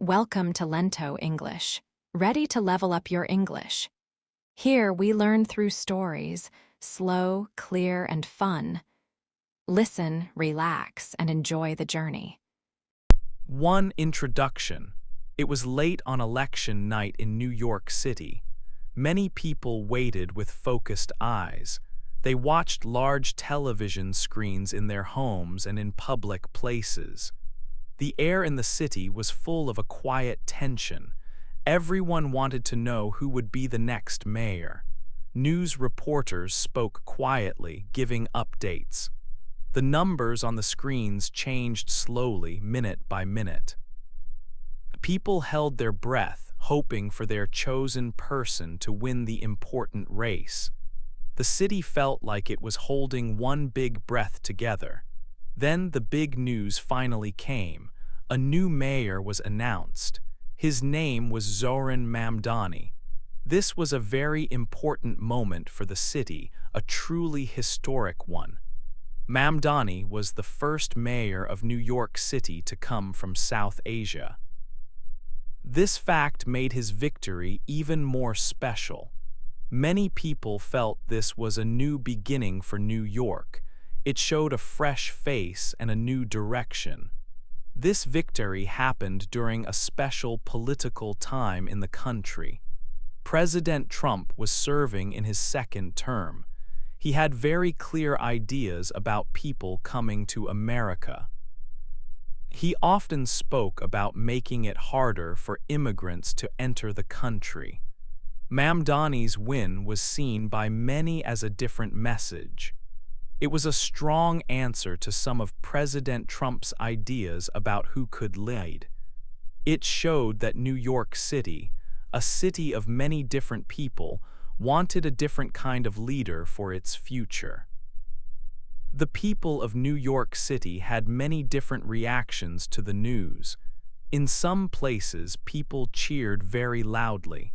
Welcome to Lento English. Ready to level up your English? Here we learn through stories, slow, clear, and fun. Listen, relax, and enjoy the journey. 1. Introduction. It was late on election night in New York City. Many people waited with focused eyes. They watched large television screens in their homes and in public places. The air in the city was full of a quiet tension. Everyone wanted to know who would be the next mayor. News reporters spoke quietly, giving updates. The numbers on the screens changed slowly, minute by minute. People held their breath, hoping for their chosen person to win the important race. The city felt like it was holding one big breath together. Then the big news finally came. A new mayor was announced. His name was Zohran Mamdani. This was a very important moment for the city, a truly historic one. Mamdani was the first mayor of New York City to come from South Asia. This fact made his victory even more special. Many people felt this was a new beginning for New York. It showed a fresh face and a new direction. This victory happened during a special political time in the country. President Trump was serving in his second term. He had very clear ideas about people coming to America. He often spoke about making it harder for immigrants to enter the country. Mamdani's win was seen by many as a different message. It was a strong answer to some of President Trump's ideas about who could lead. It showed that New York City, a city of many different people, wanted a different kind of leader for its future. The people of New York City had many different reactions to the news. In some places, people cheered very loudly.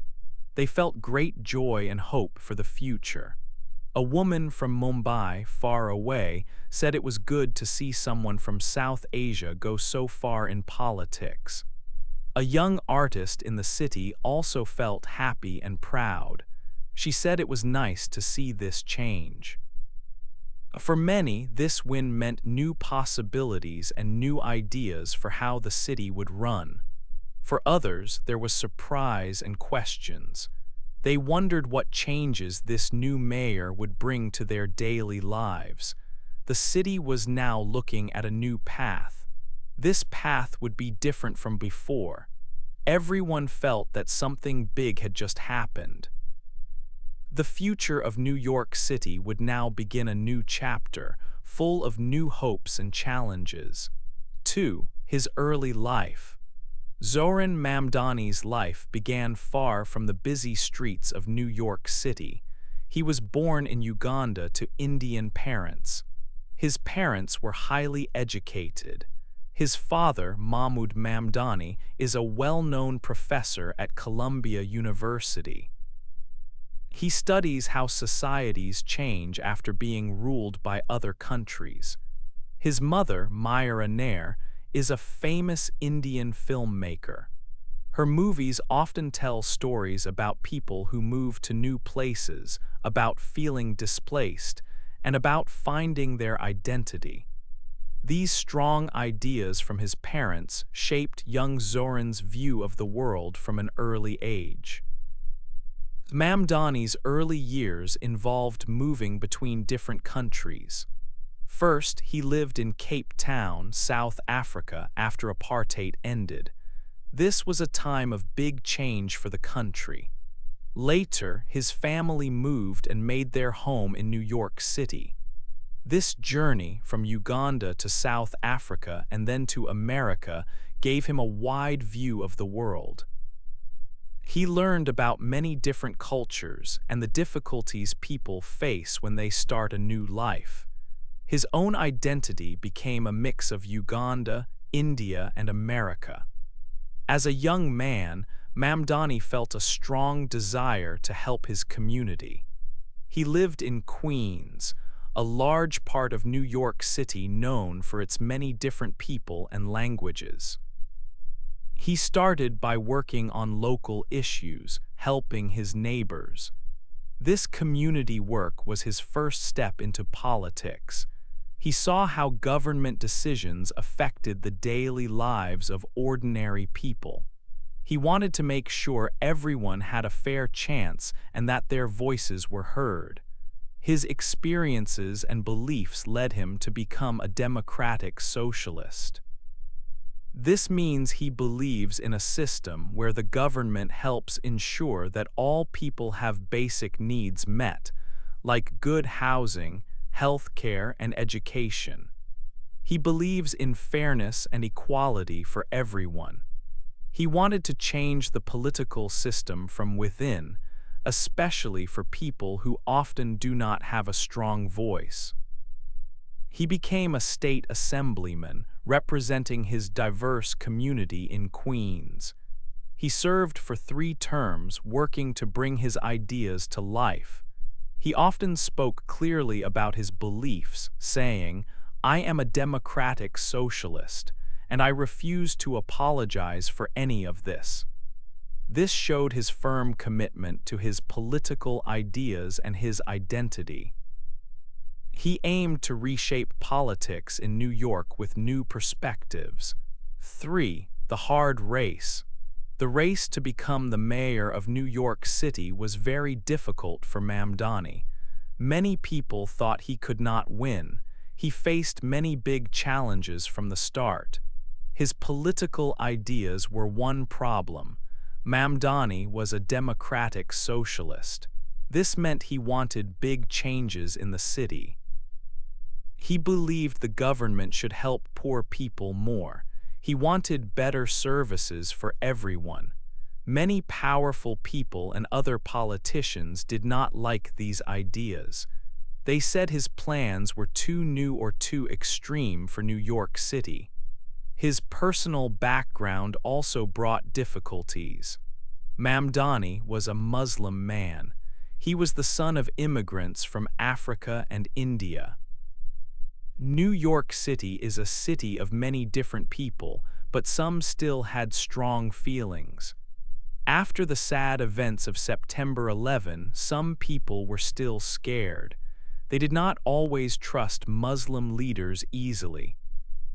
They felt great joy and hope for the future. A woman from Mumbai, far away, said it was good to see someone from South Asia go so far in politics. A young artist in the city also felt happy and proud. She said it was nice to see this change. For many, this win meant new possibilities and new ideas for how the city would run. For others, there was surprise and questions. They wondered what changes this new mayor would bring to their daily lives. The city was now looking at a new path. This path would be different from before. Everyone felt that something big had just happened. The future of New York City would now begin a new chapter, full of new hopes and challenges. 2. His early life. Zohran Mamdani's life began far from the busy streets of New York City. He was born in Uganda to Indian parents. His parents were highly educated. His father, Mahmoud Mamdani, is a well-known professor at Columbia University. He studies how societies change after being ruled by other countries. His mother, Myra Nair, is a famous Indian filmmaker. Her movies often tell stories about people who move to new places, about feeling displaced, and about finding their identity. These strong ideas from his parents shaped young Zohran's view of the world from an early age. Mamdani's early years involved moving between different countries. First, he lived in Cape Town, South Africa, after apartheid ended. This was a time of big change for the country. Later, his family moved and made their home in New York City. This journey from Uganda to South Africa and then to America gave him a wide view of the world. He learned about many different cultures and the difficulties people face when they start a new life. His own identity became a mix of Uganda, India, and America. As a young man, Mamdani felt a strong desire to help his community. He lived in Queens, a large part of New York City known for its many different people and languages. He started by working on local issues, helping his neighbors. This community work was his first step into politics. He saw how government decisions affected the daily lives of ordinary people. He wanted to make sure everyone had a fair chance and that their voices were heard. His experiences and beliefs led him to become a democratic socialist. This means he believes in a system where the government helps ensure that all people have basic needs met, like good housing, health care, and education. He believes in fairness and equality for everyone. He wanted to change the political system from within, especially for people who often do not have a strong voice. He became a state assemblyman, representing his diverse community in Queens. He served for 3 terms, working to bring his ideas to life. He often spoke clearly about his beliefs, saying, "I am a democratic socialist, and I refuse to apologize for any of this." This showed his firm commitment to his political ideas and his identity. He aimed to reshape politics in New York with new perspectives. 3. The hard race. The race to become the mayor of New York City was very difficult for Mamdani. Many people thought he could not win. He faced many big challenges from the start. His political ideas were one problem. Mamdani was a democratic socialist. This meant he wanted big changes in the city. He believed the government should help poor people more. He wanted better services for everyone. Many powerful people and other politicians did not like these ideas. They said his plans were too new or too extreme for New York City. His personal background also brought difficulties. Mamdani was a Muslim man. He was the son of immigrants from Africa and India. New York City is a city of many different people, but some still had strong feelings. After the sad events of September 11, some people were still scared. They did not always trust Muslim leaders easily.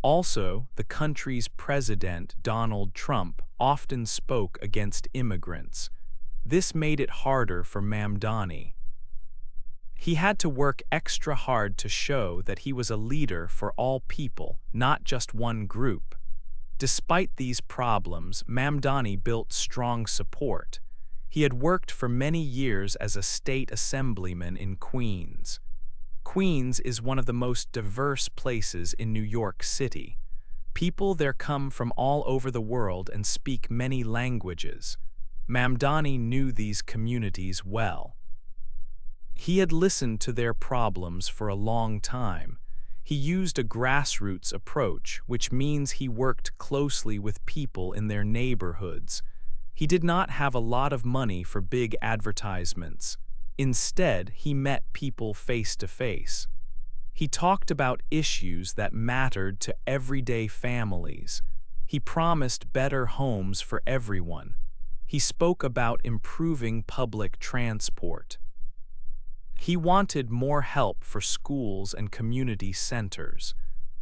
Also, the country's president, Donald Trump, often spoke against immigrants. This made it harder for Mamdani. He had to work extra hard to show that he was a leader for all people, not just one group. Despite these problems, Mamdani built strong support. He had worked for many years as a state assemblyman in Queens. Queens is one of the most diverse places in New York City. People there come from all over the world and speak many languages. Mamdani knew these communities well. He had listened to their problems for a long time. He used a grassroots approach, which means he worked closely with people in their neighborhoods. He did not have a lot of money for big advertisements. Instead, he met people face to face. He talked about issues that mattered to everyday families. He promised better homes for everyone. He spoke about improving public transport. He wanted more help for schools and community centers.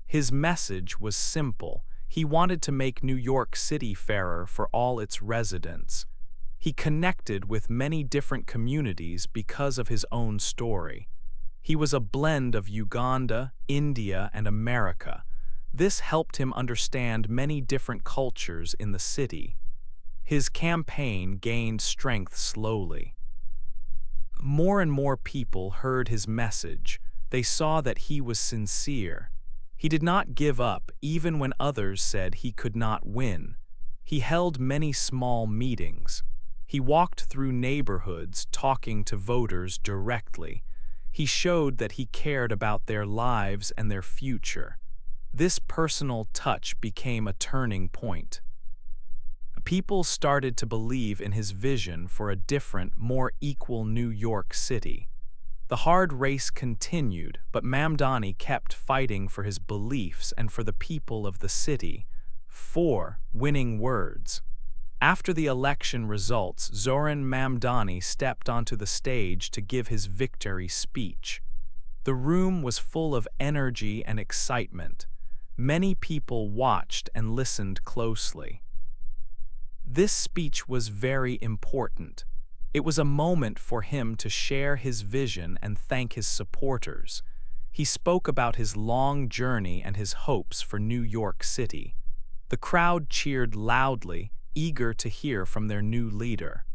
His message was simple. He wanted to make New York City fairer for all its residents. He connected with many different communities because of his own story. He was a blend of Uganda, India, and America. This helped him understand many different cultures in the city. His campaign gained strength slowly. More and more people heard his message. They saw that he was sincere. He did not give up even when others said he could not win. He held many small meetings. He walked through neighborhoods talking to voters directly. He showed that he cared about their lives and their future. This personal touch became a turning point. People started to believe in his vision for a different, more equal New York City. The hard race continued, but Mamdani kept fighting for his beliefs and for the people of the city. 4. Winning words. After the election results, Zohran Mamdani stepped onto the stage to give his victory speech. The room was full of energy and excitement. Many people watched and listened closely. This speech was very important. It was a moment for him to share his vision and thank his supporters. He spoke about his long journey and his hopes for New York City. The crowd cheered loudly, eager to hear from their new leader.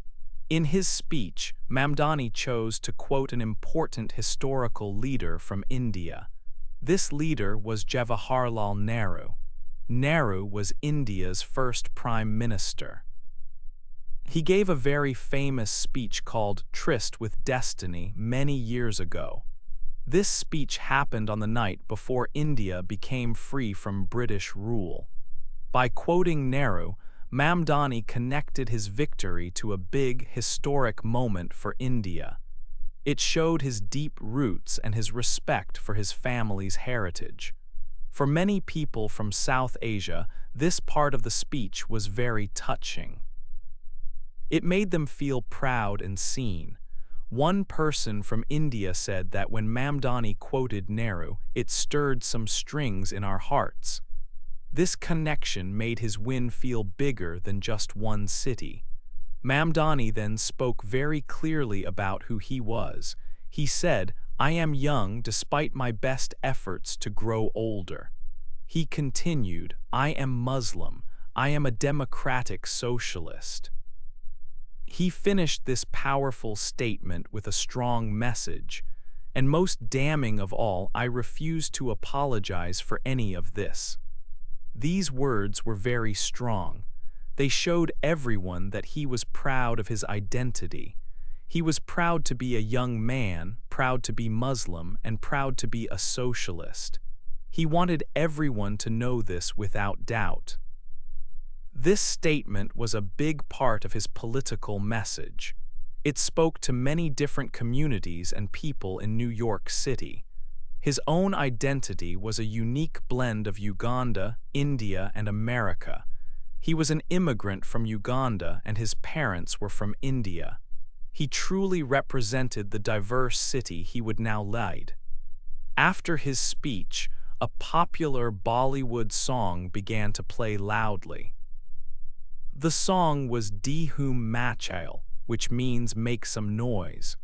In his speech, Mamdani chose to quote an important historical leader from India. This leader was Jawaharlal Nehru. Nehru was India's first prime minister. He gave a very famous speech called Tryst with Destiny many years ago. This speech happened on the night before India became free from British rule. By quoting Nehru, Mamdani connected his victory to a big, historic moment for India. It showed his deep roots and his respect for his family's heritage. For many people from South Asia, this part of the speech was very touching. It made them feel proud and seen. One person from India said that when Mamdani quoted Nehru, it stirred some strings in our hearts. This connection made his win feel bigger than just one city. Mamdani then spoke very clearly about who he was. He said, "I am young despite my best efforts to grow older." He continued, "I am Muslim. I am a democratic socialist." He finished this powerful statement with a strong message. And most damning of all, I refuse to apologize for any of this. These words were very strong. They showed everyone that he was proud of his identity. He was proud to be a young man, proud to be Muslim, and proud to be a socialist. He wanted everyone to know this without doubt. This statement was a big part of his political message. It spoke to many different communities and people in New York City. His own identity was a unique blend of Uganda, India, and America. He was an immigrant from Uganda and his parents were from India. He truly represented the diverse city he would now lead. After his speech, a popular Bollywood song began to play loudly. The song was "De Hum Machail," which means "make some noise."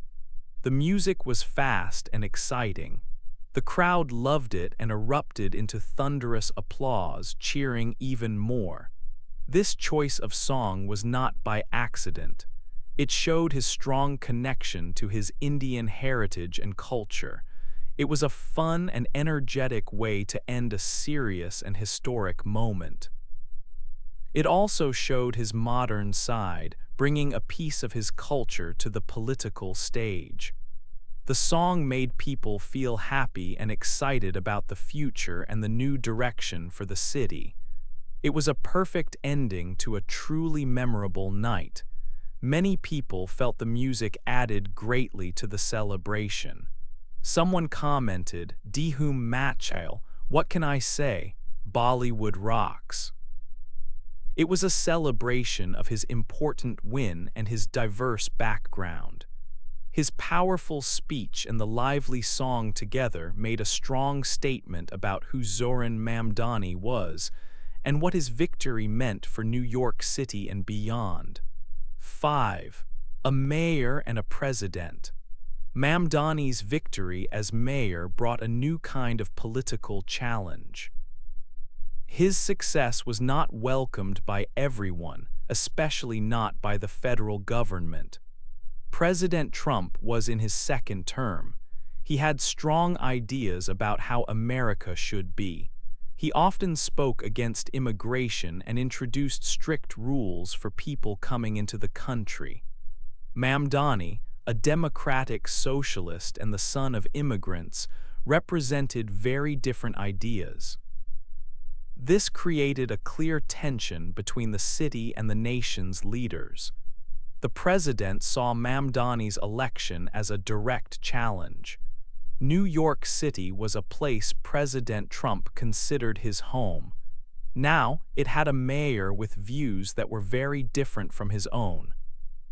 The music was fast and exciting. The crowd loved it and erupted into thunderous applause, cheering even more. This choice of song was not by accident. It showed his strong connection to his Indian heritage and culture. It was a fun and energetic way to end a serious and historic moment. It also showed his modern side, bringing a piece of his culture to the political stage. The song made people feel happy and excited about the future and the new direction for the city. It was a perfect ending to a truly memorable night. Many people felt the music added greatly to the celebration. Someone commented, "De Hum Machail, what can I say? Bollywood rocks." It was a celebration of his important win and his diverse background. His powerful speech and the lively song together made a strong statement about who Zohran Mamdani was and what his victory meant for New York City and beyond. 5. A mayor and a president. Mamdani's victory as mayor brought a new kind of political challenge. His success was not welcomed by everyone, especially not by the federal government. President Trump was in his second term. He had strong ideas about how America should be. He often spoke against immigration and introduced strict rules for people coming into the country. Mamdani, a democratic socialist and the son of immigrants, represented very different ideas. This created a clear tension between the city and the nation's leaders. The president saw Mamdani's election as a direct challenge. New York City was a place President Trump considered his home. Now, it had a mayor with views that were very different from his own.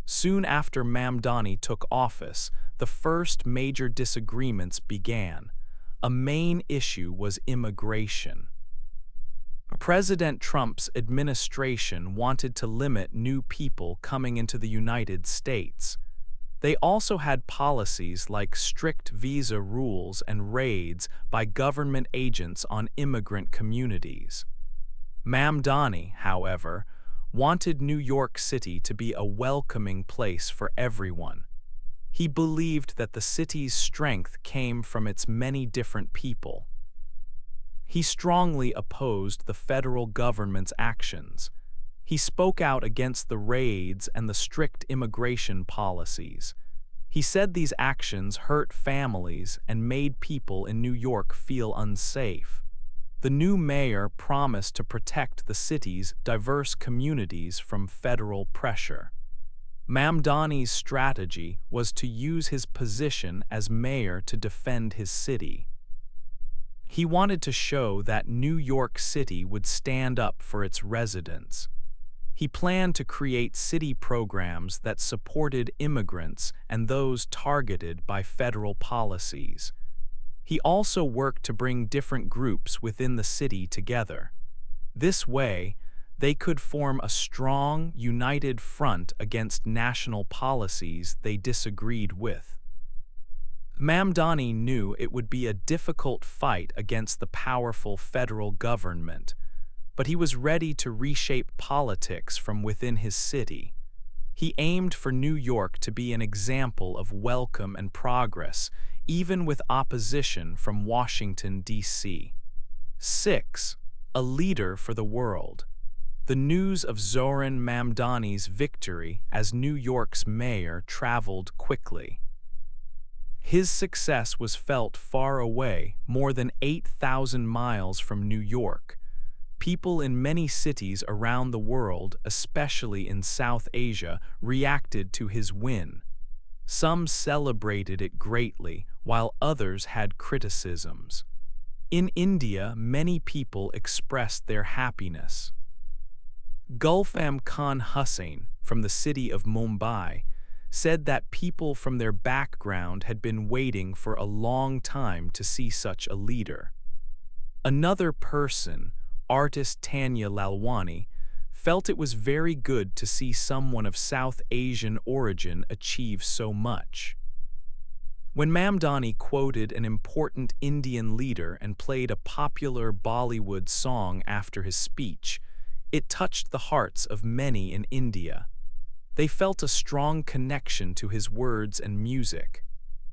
Soon after Mamdani took office, the first major disagreements began. A main issue was immigration. President Trump's administration wanted to limit new people coming into the United States. They also had policies like strict visa rules and raids by government agents on immigrant communities. Mamdani, however, wanted New York City to be a welcoming place for everyone. He believed that the city's strength came from its many different people. He strongly opposed the federal government's actions. He spoke out against the raids and the strict immigration policies. He said these actions hurt families and made people in New York feel unsafe. The new mayor promised to protect the city's diverse communities from federal pressure. Mamdani's strategy was to use his position as mayor to defend his city. He wanted to show that New York City would stand up for its residents. He planned to create city programs that supported immigrants and those targeted by federal policies. He also worked to bring different groups within the city together. This way, they could form a strong, united front against national policies they disagreed with. Mamdani knew it would be a difficult fight against the powerful federal government, but he was ready to reshape politics from within his city. He aimed for New York to be an example of welcome and progress, even with opposition from Washington, D.C. 6. A leader for the world. The news of Zohran Mamdani's victory as New York's mayor traveled quickly. His success was felt far away, more than 8,000 miles from New York. People in many cities around the world, especially in South Asia, reacted to his win. Some celebrated it greatly, while others had criticisms. In India, many people expressed their happiness. Gulfam Khan Hussain, from the city of Mumbai, said that people from their background had been waiting for a long time to see such a leader. Another person, artist Tanya Lalwani, felt it was very good to see someone of South Asian origin achieve so much. When Mamdani quoted an important Indian leader and played a popular Bollywood song after his speech, it touched the hearts of many in India. They felt a strong connection to his words and music.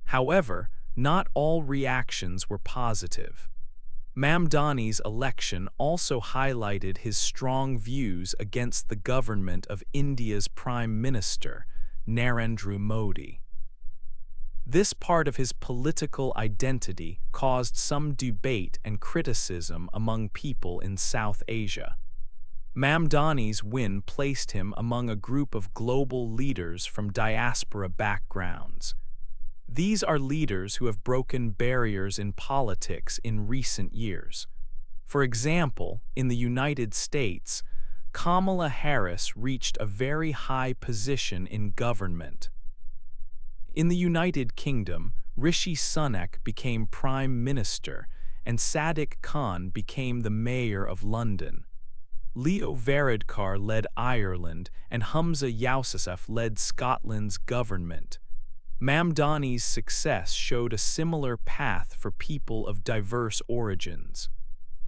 However, not all reactions were positive. Mamdani's election also highlighted his strong views against the government of India's Prime Minister, Narendra Modi. This part of his political identity caused some debate and criticism among people in South Asia. Mamdani's win placed him among a group of global leaders from diaspora backgrounds. These are leaders who have broken barriers in politics in recent years. For example, in the United States, Kamala Harris reached a very high position in government. In the United Kingdom, Rishi Sunak became Prime Minister, and Sadiq Khan became the Mayor of London. Leo Varadkar led Ireland, and Humza Yousafzai led Scotland's government. Mamdani's success showed a similar path for people of diverse origins.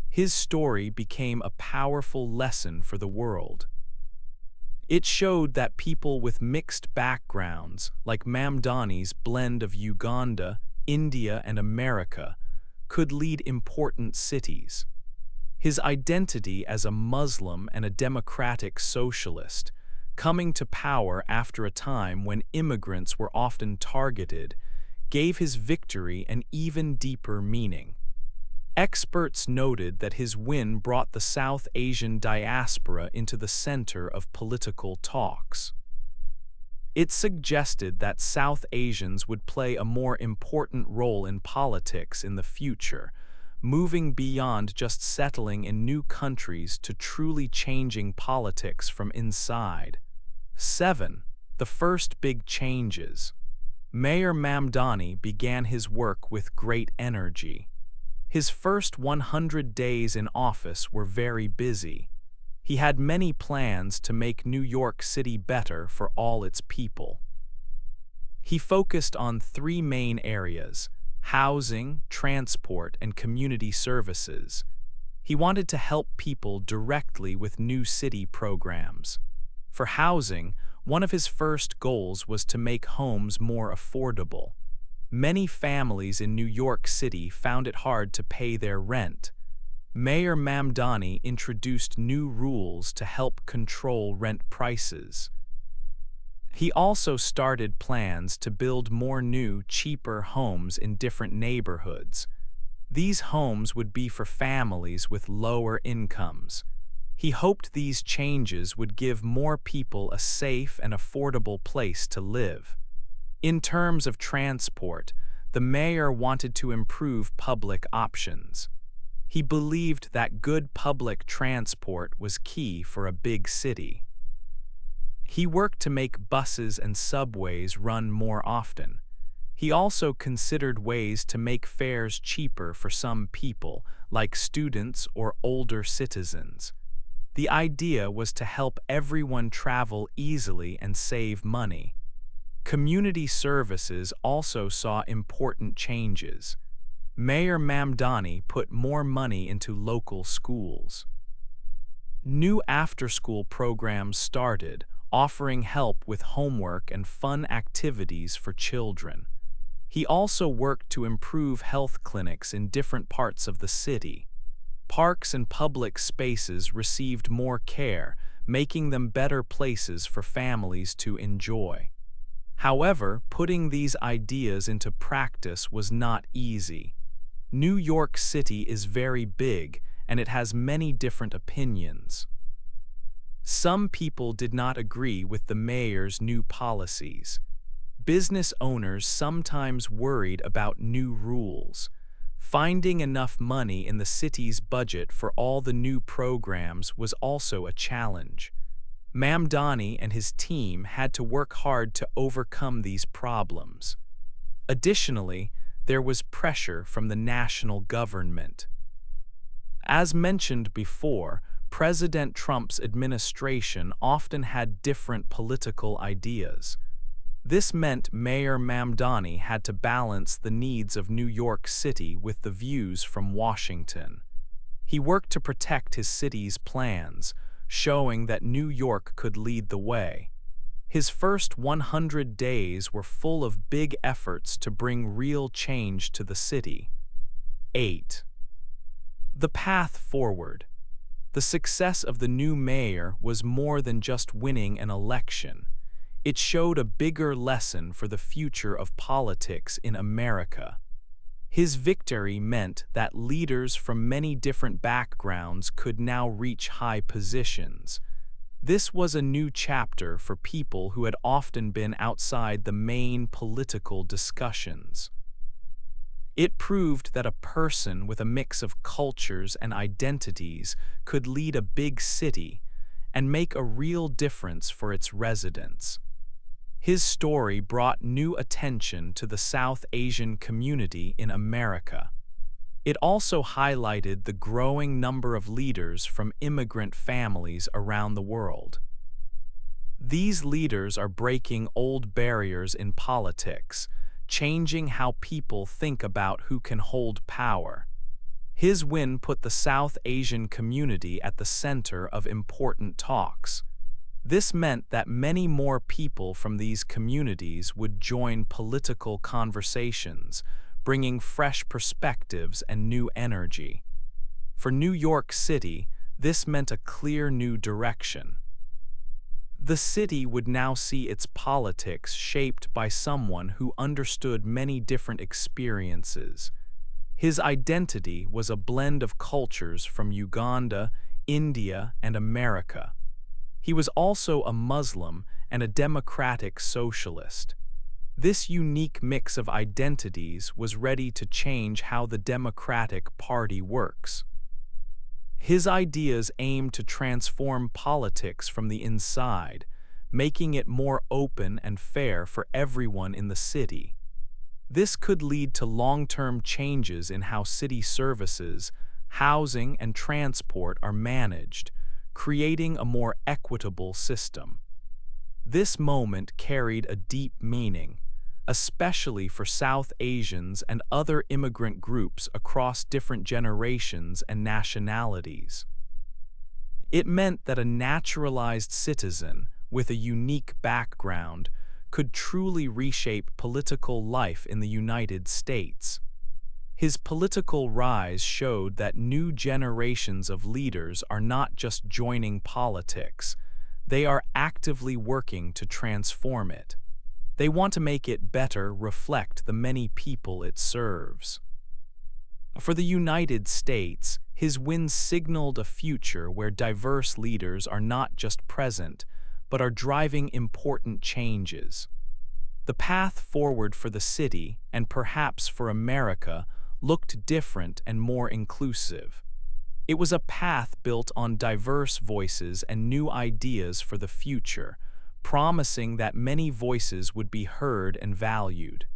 His story became a powerful lesson for the world. It showed that people with mixed backgrounds, like Mamdani's blend of Uganda, India, and America, could lead important cities. His identity as a Muslim and a democratic socialist, coming to power after a time when immigrants were often targeted, gave his victory an even deeper meaning. Experts noted that his win brought the South Asian diaspora into the center of political talks. It suggested that South Asians would play a more important role in politics in the future, moving beyond just settling in new countries to truly changing politics from inside. 7. The first big changes. Mayor Mamdani began his work with great energy. His first 100 days in office were very busy. He had many plans to make New York City better for all its people. He focused on three main areas: housing, transport, and community services. He wanted to help people directly with new city programs. For housing, one of his first goals was to make homes more affordable. Many families in New York City found it hard to pay their rent. Mayor Mamdani introduced new rules to help control rent prices. He also started plans to build more new, cheaper homes in different neighborhoods. These homes would be for families with lower incomes. He hoped these changes would give more people a safe and affordable place to live. In terms of transport, the mayor wanted to improve public options. He believed that good public transport was key for a big city. He worked to make buses and subways run more often. He also considered ways to make fares cheaper for some people, like students or older citizens. The idea was to help everyone travel easily and save money. Community services also saw important changes. Mayor Mamdani put more money into local schools. New after-school programs started, offering help with homework and fun activities for children. He also worked to improve health clinics in different parts of the city. Parks and public spaces received more care, making them better places for families to enjoy. However, putting these ideas into practice was not easy. New York City is very big, and it has many different opinions. Some people did not agree with the mayor's new policies. Business owners sometimes worried about new rules. Finding enough money in the city's budget for all the new programs was also a challenge. Mamdani and his team had to work hard to overcome these problems. Additionally, there was pressure from the national government. As mentioned before, President Trump's administration often had different political ideas. This meant Mayor Mamdani had to balance the needs of New York City with the views from Washington. He worked to protect his city's plans, showing that New York could lead the way. His first 100 days were full of big efforts to bring real change to the city. 8. The path forward. The success of the new mayor was more than just winning an election. It showed a bigger lesson for the future of politics in America. His victory meant that leaders from many different backgrounds could now reach high positions. This was a new chapter for people who had often been outside the main political discussions. It proved that a person with a mix of cultures and identities could lead a big city and make a real difference for its residents. His story brought new attention to the South Asian community in America. It also highlighted the growing number of leaders from immigrant families around the world. These leaders are breaking old barriers in politics, changing how people think about who can hold power. His win put the South Asian community at the center of important talks. This meant that many more people from these communities would join political conversations, bringing fresh perspectives and new energy. For New York City, this meant a clear new direction. The city would now see its politics shaped by someone who understood many different experiences. His identity was a blend of cultures from Uganda, India, and America. He was also a Muslim and a democratic socialist. This unique mix of identities was ready to change how the Democratic Party works. His ideas aimed to transform politics from the inside, making it more open and fair for everyone in the city. This could lead to long-term changes in how city services, housing, and transport are managed, creating a more equitable system. This moment carried a deep meaning, especially for South Asians and other immigrant groups across different generations and nationalities. It meant that a naturalized citizen with a unique background could truly reshape political life in the United States. His political rise showed that new generations of leaders are not just joining politics, they are actively working to transform it. They want to make it better reflect the many people it serves. For the United States, his win signaled a future where diverse leaders are not just present, but are driving important changes. The path forward for the city, and perhaps for America, looked different and more inclusive. It was a path built on diverse voices and new ideas for the future, promising that many voices would be heard and valued.